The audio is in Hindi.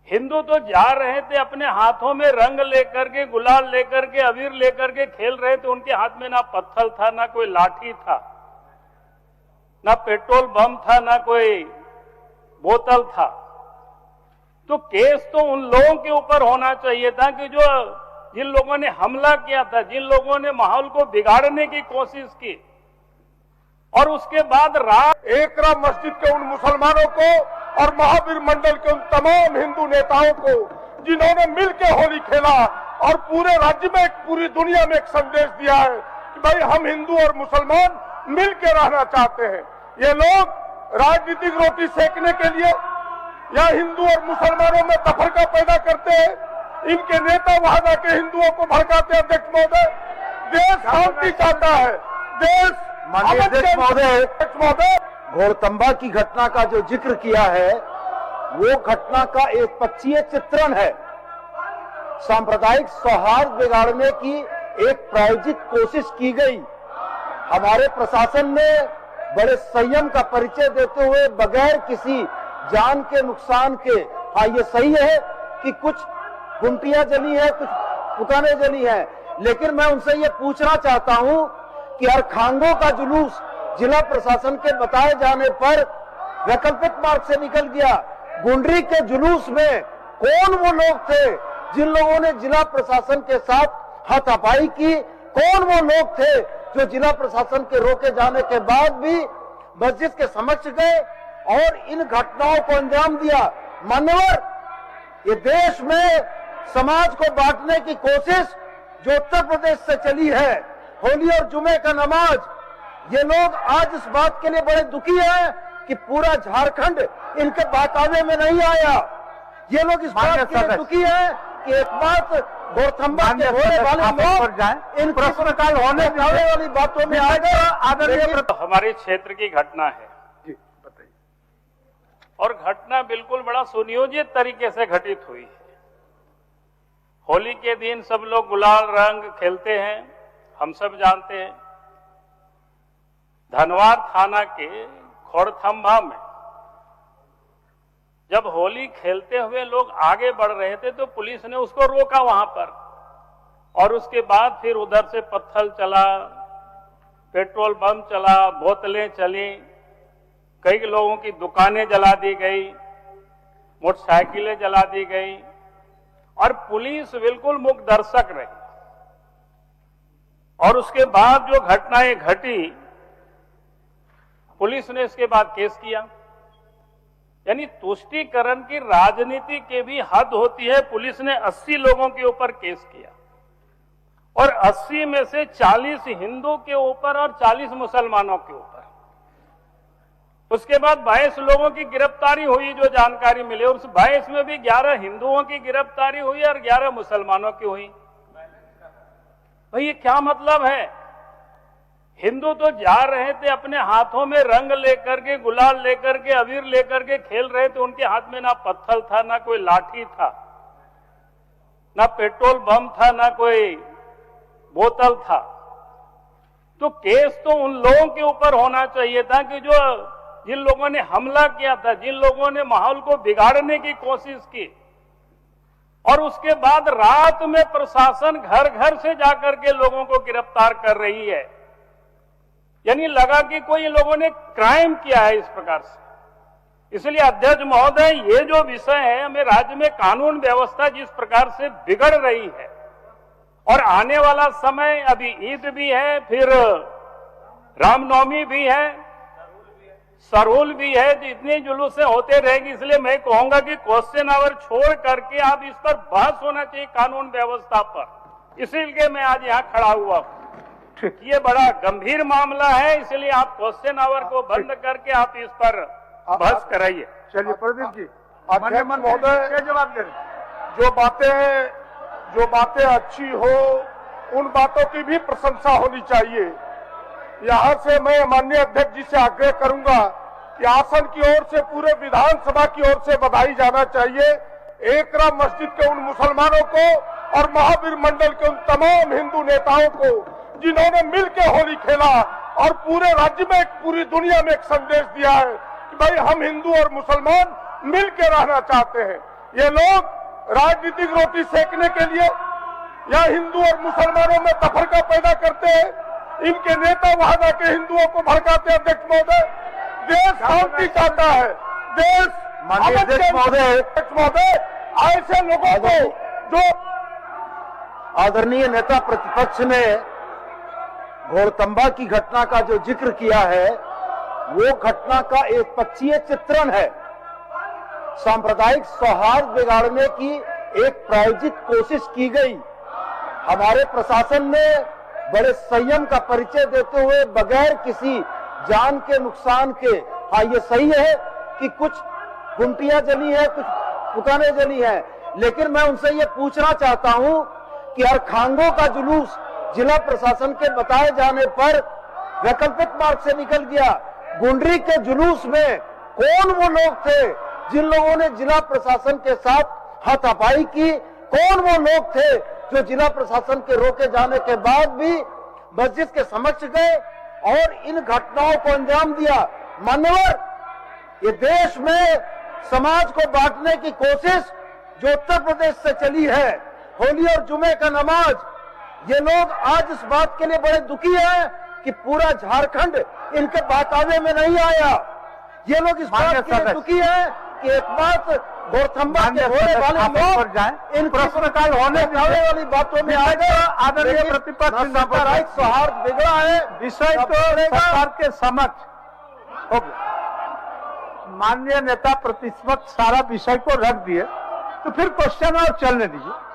हिंदू तो जा रहे थे अपने हाथों में रंग लेकर के, गुलाल लेकर के, अबीर लेकर के खेल रहे थे। उनके हाथ में ना पत्थर था, ना कोई लाठी था, ना पेट्रोल बम था, ना कोई बोतल था। तो केस तो उन लोगों के ऊपर होना चाहिए था कि जो जिन लोगों ने हमला किया था, जिन लोगों ने माहौल को बिगाड़ने की कोशिश की। और उसके बाद रात एकरा मस्जिद के उन मुसलमानों को और महावीर मंडल के उन तमाम हिंदू नेताओं को जिन्होंने मिलकर होली खेला और पूरे राज्य में, पूरी दुनिया में एक संदेश दिया है कि भाई हम हिंदू और मुसलमान मिलकर रहना चाहते हैं। ये लोग राजनीतिक रोटी सेकने के लिए या हिंदू और मुसलमानों में तफरका पैदा करते हैं। इनके नेता वहां जाके हिंदुओं को भड़काते हैं। अध्यक्ष महोदय, देश शांति चाहता है, देश माननीय अध्यक्ष महोदय, घोड़तंबा की घटना का जो जिक्र किया है वो घटना का एक पक्षीय चित्रण है। सांप्रदायिक सौहार्द बिगाड़ने की एक प्रायोजित कोशिश की गई। हमारे प्रशासन ने बड़े संयम का परिचय देते हुए बगैर किसी जान के नुकसान के, हाँ ये सही है कि कुछ गुंटियां जली है, कुछ दुकानें जली है, लेकिन मैं उनसे ये पूछना चाहता हूं कि अरखांगों का जुलूस जिला प्रशासन के बताए जाने पर वैकल्पिक मार्ग से निकल गया। गुंडरी के जुलूस में कौन वो लोग थे जिन लोगों ने जिला प्रशासन के साथ हाथापाई की? कौन वो लोग थे जो जिला प्रशासन के रोके जाने के बाद भी मस्जिद के समक्ष गए और इन घटनाओं को अंजाम दिया? मान्यवर, ये देश में समाज को बांटने की कोशिश जो उत्तर प्रदेश से चली है, होली और जुमे का नमाज, ये लोग आज इस बात के लिए बड़े दुखी हैं कि पूरा झारखंड इनके बहकावे में नहीं आया। ये लोग इस बात के लिए दुखी हैं कि एक बात घोड़तंबा के होने वाले लोग इन प्रश्नकाल होने वाली बातों में आ गए। आदरणीय, हमारे क्षेत्र की घटना है और घटना बिल्कुल बड़ा सुनियोजित तरीके से घटित हुई है। होली के दिन सब लोग गुलाल रंग खेलते हैं, हम सब जानते हैं। धनवार थाना के घोड़थंबा में जब होली खेलते हुए लोग आगे बढ़ रहे थे तो पुलिस ने उसको रोका वहां पर, और उसके बाद फिर उधर से पत्थर चला, पेट्रोल बम चला, बोतलें चली, कई लोगों की दुकानें जला दी गई, मोटरसाइकिलें जला दी गई और पुलिस बिल्कुल मूक दर्शक रही। और उसके बाद जो घटनाएं घटी, पुलिस ने इसके बाद केस किया। यानी तुष्टीकरण की राजनीति के भी हद होती है। पुलिस ने 80 लोगों के ऊपर केस किया और 80 में से 40 हिंदू के ऊपर और 40 मुसलमानों के ऊपर। उसके बाद 22 लोगों की गिरफ्तारी हुई, जो जानकारी मिली। उस 22 में भी 11 हिंदुओं की गिरफ्तारी हुई और 11 मुसलमानों की हुई। भाई ये क्या मतलब है? हिंदू तो जा रहे थे अपने हाथों में रंग लेकर के, गुलाल लेकर के, अबीर लेकर के खेल रहे थे। उनके हाथ में ना पत्थर था, ना कोई लाठी था, ना पेट्रोल बम था, ना कोई बोतल था। तो केस तो उन लोगों के ऊपर होना चाहिए था कि जो जिन लोगों ने हमला किया था, जिन लोगों ने माहौल को बिगाड़ने की कोशिश की। और उसके बाद रात में प्रशासन घर घर से जाकर के लोगों को गिरफ्तार कर रही है। यानी लगा कि कोई लोगों ने क्राइम किया है इस प्रकार से। इसलिए अध्यक्ष महोदय, ये जो विषय है, हमें राज्य में कानून व्यवस्था जिस प्रकार से बिगड़ रही है और आने वाला समय, अभी ईद भी है, फिर रामनवमी भी है, सरहुल भी है, तो इतने जुलूसें होते रहेंगी। इसलिए मैं कहूंगा कि क्वेश्चन आवर छोड़ करके आप इस पर बहस होना चाहिए, कानून व्यवस्था पर। इसीलिए मैं आज यहाँ खड़ा हुआ हूँ। ये बड़ा गंभीर मामला है, इसलिए आप क्वेश्चन आवर को बंद करके आप इस पर बहस कराइए। चलिए प्रदीप जी, अध्यक्ष महोदय क्या जवाब दे रहे? जो बातें अच्छी हो उन बातों की भी प्रशंसा होनी चाहिए। यहाँ से मैं माननीय अध्यक्ष जी से आग्रह करूंगा कि आसन की ओर से, पूरे विधानसभा की ओर से बधाई जाना चाहिए एकरा मस्जिद के उन मुसलमानों को और महावीर मंडल के उन तमाम हिंदू नेताओं को जिन्होंने मिलकर होली खेला और पूरे राज्य में, पूरी दुनिया में एक संदेश दिया है कि भाई हम हिंदू और मुसलमान मिलकर रहना चाहते हैं। ये लोग राजनीतिक रोटी सेकने के लिए या हिंदू और मुसलमानों में तफरका पैदा करते हैं। इनके नेता वहां जाके हिंदुओं को भड़काते हैं। अध्यक्ष महोदय, देश शांति चाहता है, देश माननीय अध्यक्ष महोदय, ऐसे लोगों को जो आदरणीय नेता प्रतिपक्ष ने घोड़तंबा की घटना का जो जिक्र किया है, वो घटना का एक पक्षीय चित्रण है। सांप्रदायिक सौहार्द बिगाड़ने की एक प्रायोजित कोशिश की गई। हमारे प्रशासन ने बड़े संयम का परिचय देते हुए बगैर किसी जान के नुकसान के, हाँ ये सही है कि कुछ गुमटियां जली है, कुछ दुकानें जली हैं, लेकिन मैं उनसे ये पूछना चाहता हूं कि अरखांगों का जुलूस जिला प्रशासन के बताए जाने पर वैकल्पिक मार्ग से निकल गया। गुंडरी के जुलूस में कौन वो लोग थे जिन लोगों ने जिला प्रशासन के साथ हाथापाई की? कौन वो लोग थे जो जिला प्रशासन के रोके जाने के बाद भी मस्जिद के समक्ष गए और इन घटनाओं को अंजाम दिया? मान्यवर, ये देश में समाज को बांटने की कोशिश जो उत्तर प्रदेश से चली है, होली और जुमे का नमाज, ये लोग आज इस बात के लिए बड़े दुखी हैं कि पूरा झारखंड इनके बहकावे में नहीं आया। ये लोग इस बात के लिए दुखी हैं कि एक बात घोड़तंबा के होने वाले लोग इन प्रश्नकाल होने वाली बातों में आ गए। आदरणीय प्रतिपक्ष सांप्रदायिक सौहार्द बिगड़ा है, विषय तो सरकार के समक्ष हो गया। माननीय नेता प्रतिपक्ष सारा विषय को रख दिए, तो फिर क्वेश्चन और चलने दीजिए।